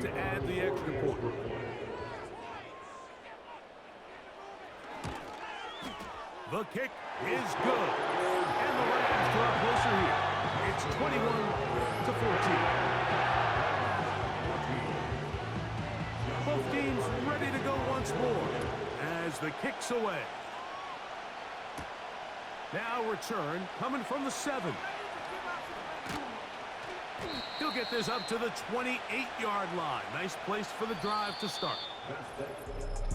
to add the extra point. The kick is good. And the Rams draw closer here. It's 21-14. Both teams ready to go once more as the kick's away. Now return coming from the 7. He'll get this up to the 28-yard line. Nice place for the drive to start.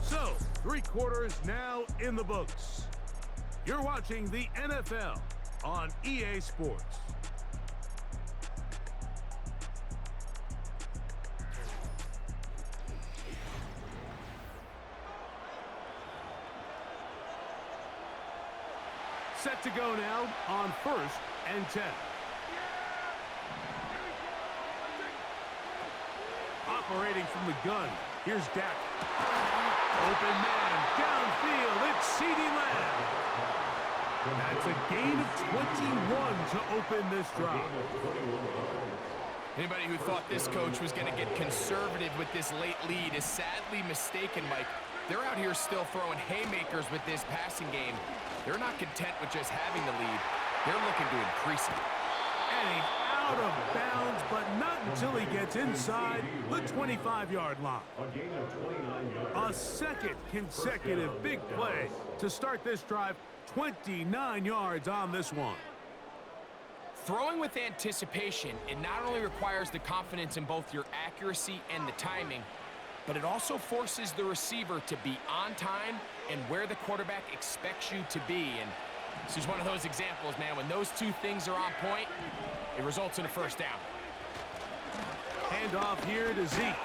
So, 3 quarters now in the books. You're watching the NFL on EA Sports. Set to go now on 1st and 10. Operating from the gun, here's Dak. Open man, downfield, it's CeeDee Lamb. That's a gain of 21 to open this drive. Anybody who thought this coach was going to get conservative with this late lead is sadly mistaken, Mike. They're out here still throwing haymakers with this passing game. They're not content with just having the lead. They're looking to increase it. And he's out of bounds, but not until he gets inside the 25-yard line. A second consecutive big play to start this drive. 29 yards on this one. Throwing with anticipation, it not only requires the confidence in both your accuracy and the timing, but it also forces the receiver to be on time and where the quarterback expects you to be. And this is one of those examples, man. When those two things are on point, it results in a first down. Hand off here to Zeke.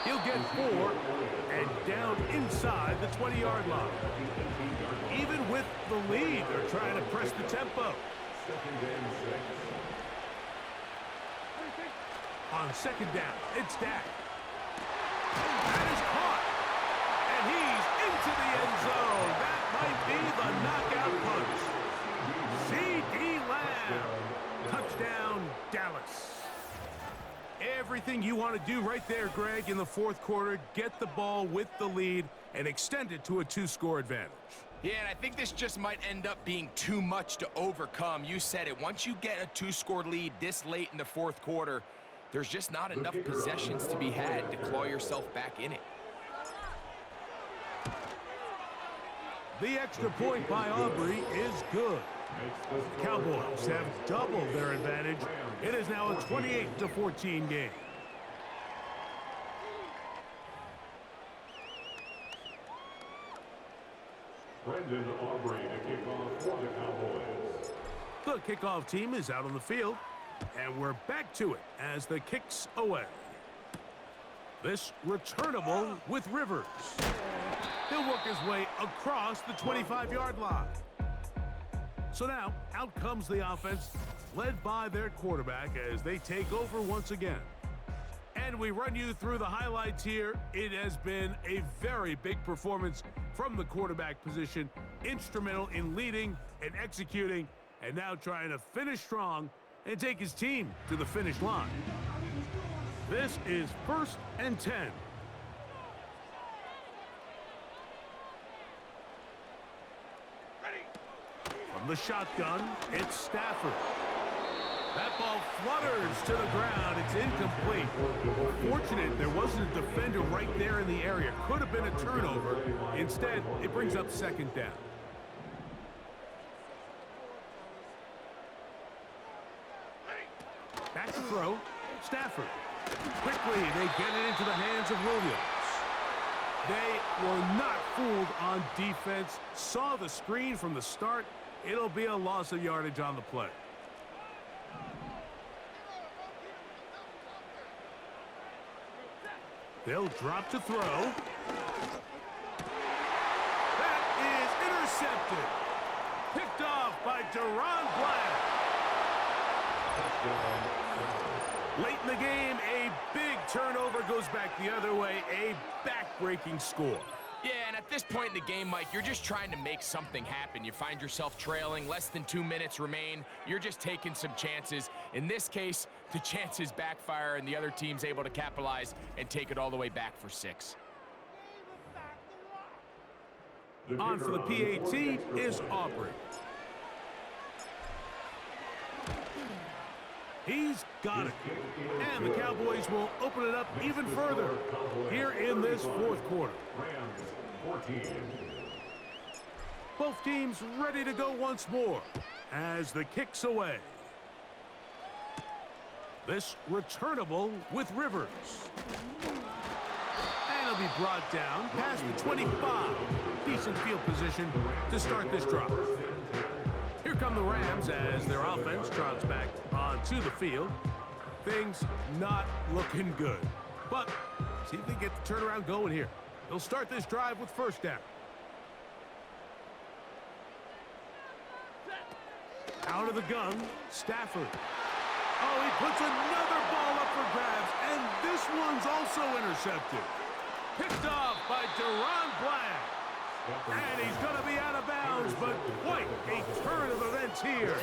He'll get 4 and down inside the 20-yard line. Even with the lead, they're trying to press the tempo. On 2nd down, it's Dak. That is caught. And he's into the end zone. That might be the knockout punch. CeeDee Lamb. Touchdown, Dallas. Everything you want to do right there, Greg, in the 4th quarter. Get the ball with the lead and extend it to a 2-score advantage. Yeah, and I think this just might end up being too much to overcome. You said it. Once you get a 2-score lead this late in the 4th quarter, there's just not enough possessions to be had to claw yourself back in it. The extra point by Aubrey is good. The Cowboys have doubled their advantage. It is now a 28-14 game. Brendan Aubrey to kick off for the Cowboys. The kickoff team is out on the field, and we're back to it as the kick's away. This returnable with Rivers. He'll work his way across the 25-yard line. So now, out comes the offense, led by their quarterback as they take over once again. And we run you through the highlights here. It has been a very big performance from the quarterback position, instrumental in leading and executing, and now trying to finish strong and take his team to the finish line. This is 1st and 10. From the shotgun, it's Stafford. That ball flutters to the ground. It's incomplete. Fortunate there wasn't a defender right there in the area. Could have been a turnover. Instead, it brings up 2nd down. Back to throw. Stafford. Quickly, they get it into the hands of Williams. They were not fooled on defense. Saw the screen from the start. It'll be a loss of yardage on the play. They'll drop to throw. That is intercepted. Picked off by Deron Black. Late in the game, a big turnover goes back the other way. A back-breaking score. Yeah, and at this point in the game, Mike, you're just trying to make something happen. You find yourself trailing, less than 2 minutes remain. You're just taking some chances. In this case, the chances backfire, and the other team's able to capitalize and take it all the way back for 6. On for the PAT is Aubrey. He's got it. And the Cowboys will open it up even further here in this fourth quarter. Both teams ready to go once more as the kick's away. This returnable with Rivers. And it'll be brought down past the 25. Decent field position to start this drive. Here come the Rams as their offense trots back onto the field. Things not looking good. But see if they get the turnaround going here. They'll start this drive with first down. Out of the gun, Stafford. Oh, he puts another ball up for grabs, and this one's also intercepted. Picked off by Deron Bland. And he's going to be out of bounds, but quite a turn of events here.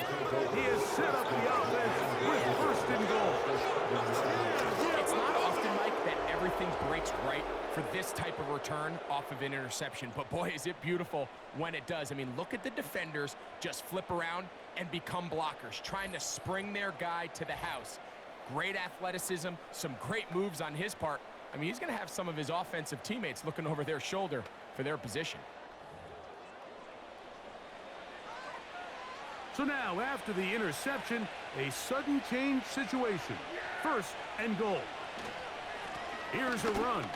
He has set up the offense with first and goal. It's not often, Mike, that everything breaks right for this type of return off of an interception. But boy, is it beautiful when it does. I mean, look at the defenders just flip around and become blockers, trying to spring their guy to the house. Great athleticism, some great moves on his part. I mean, he's going to have some of his offensive teammates looking over their shoulder for their position. So now, after the interception, a sudden change situation. First and goal. Here's a run. And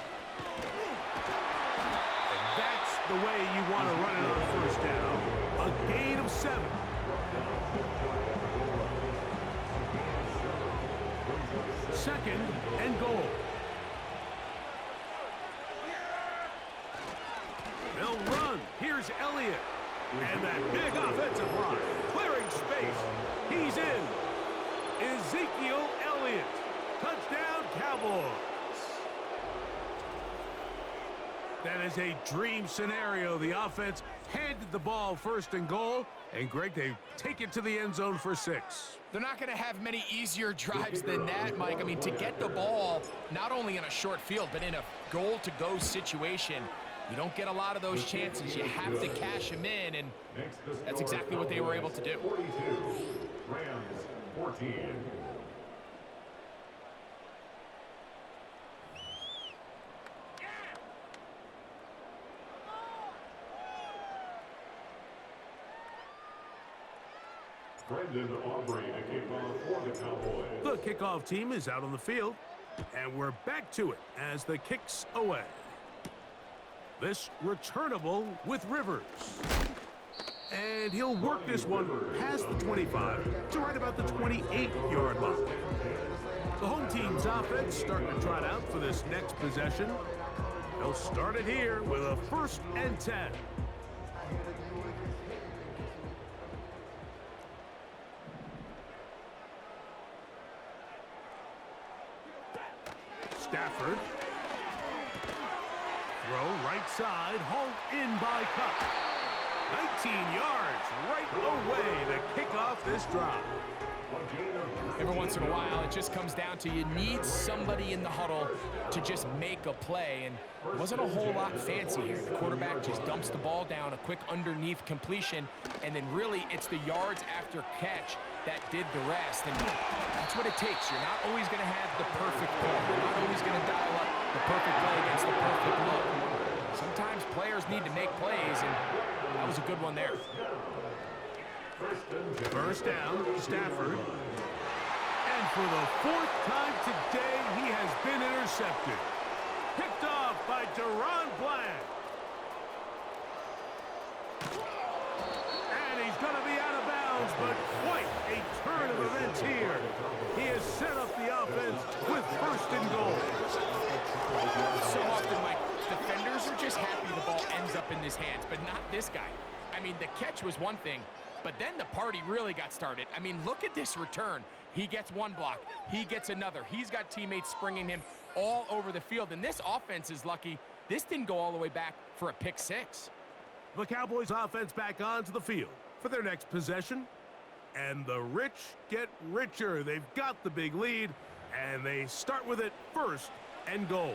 that's the way you want to run it on first down. A gain of 7. Second and goal. They'll run. Here's Elliott. And that big offensive line. Clearing space. He's in. Ezekiel Elliott. Touchdown, Cowboys. That is a dream scenario. The offense handed the ball first and goal. And, Greg, they take it to the end zone for 6. They're not going to have many easier drives than that, Mike. I mean, to get the ball not only in a short field, but in a goal-to-go situation, you don't get a lot of those chances. You have to cash them in, and that's exactly what they were able to do. 42, Rams 14. Brendan Aubrey to kick off for the Cowboys. The kickoff team is out on the field, and we're back to it as the kick's away. This returnable with Rivers. And he'll work this one past the 25 to right about the 28-yard line. The home team's offense starting to trot out for this next possession. They'll start it here with a 1st and 10. Stafford. Throw right side, hauled in by Cup. 19 yards right away to kick off this drive. Every once in a while, it just comes down to you need somebody in the huddle to just make a play, and it wasn't a whole lot fancy here. The quarterback just dumps the ball down, a quick underneath completion, and then really it's the yards after catch that did the rest, and that's what it takes. You're not always going to have the perfect play. You're not always going to dial up the perfect play against the perfect look. Sometimes players need to make plays, and that was a good one there. First down, Stafford. And for the 4th time today, he has been intercepted. Picked off by Deron Bland. And he's going to be out of bounds, but quite a turn of events here. He has set up the offense with 1st and goal. So often, Mike, defenders are just happy the ball ends up in his hands, but not this guy. I mean, the catch was one thing, but then the party really got started. I mean, look at this return. He gets one block. He gets another. He's got teammates springing him all over the field, and this offense is lucky This didn't go all the way back for a pick six. The Cowboys offense back onto the field for their next possession. And the rich get richer. They've got the big lead, and they start with it first and goal.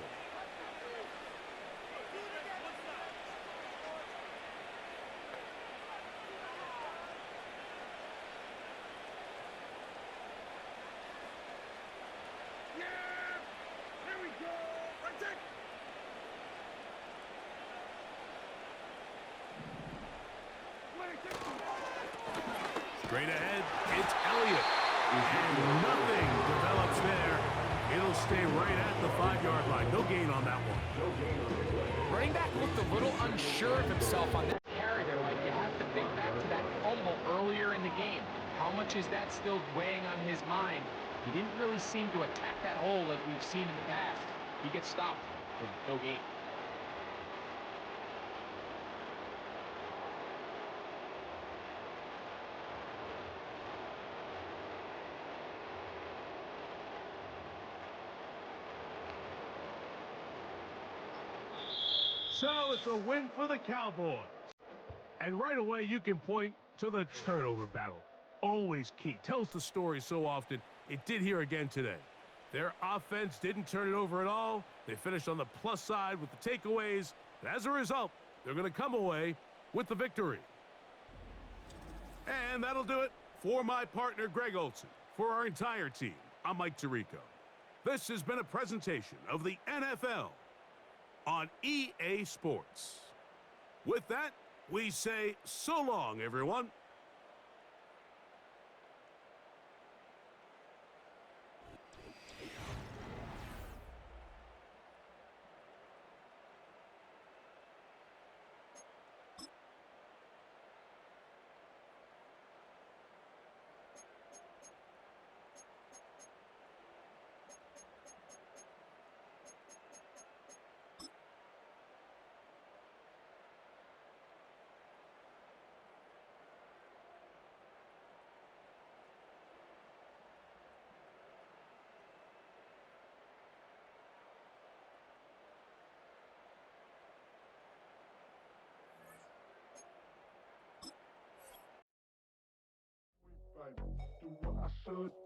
Straight ahead, it's Elliott. And nothing develops there. It'll stay right at the 5-yard line. No gain on that one. Running back looked a little unsure of himself on that carry there. Like, you have to think back to that fumble earlier in the game. How much is that still weighing on his mind? He didn't really seem to attack that hole that we've seen in the past. He gets stopped with no gain. So it's a win for the Cowboys. And right away, you can point to the turnover battle. Always key. Tells the story so often. It did here again today. Their offense didn't turn it over at all. They finished on the plus side with the takeaways. And as a result, they're going to come away with the victory. And that'll do it for my partner, Greg Olson. For our entire team, I'm Mike Tirico. This has been a presentation of the NFL on EA Sports. With that, we say so long, everyone. Do what I should.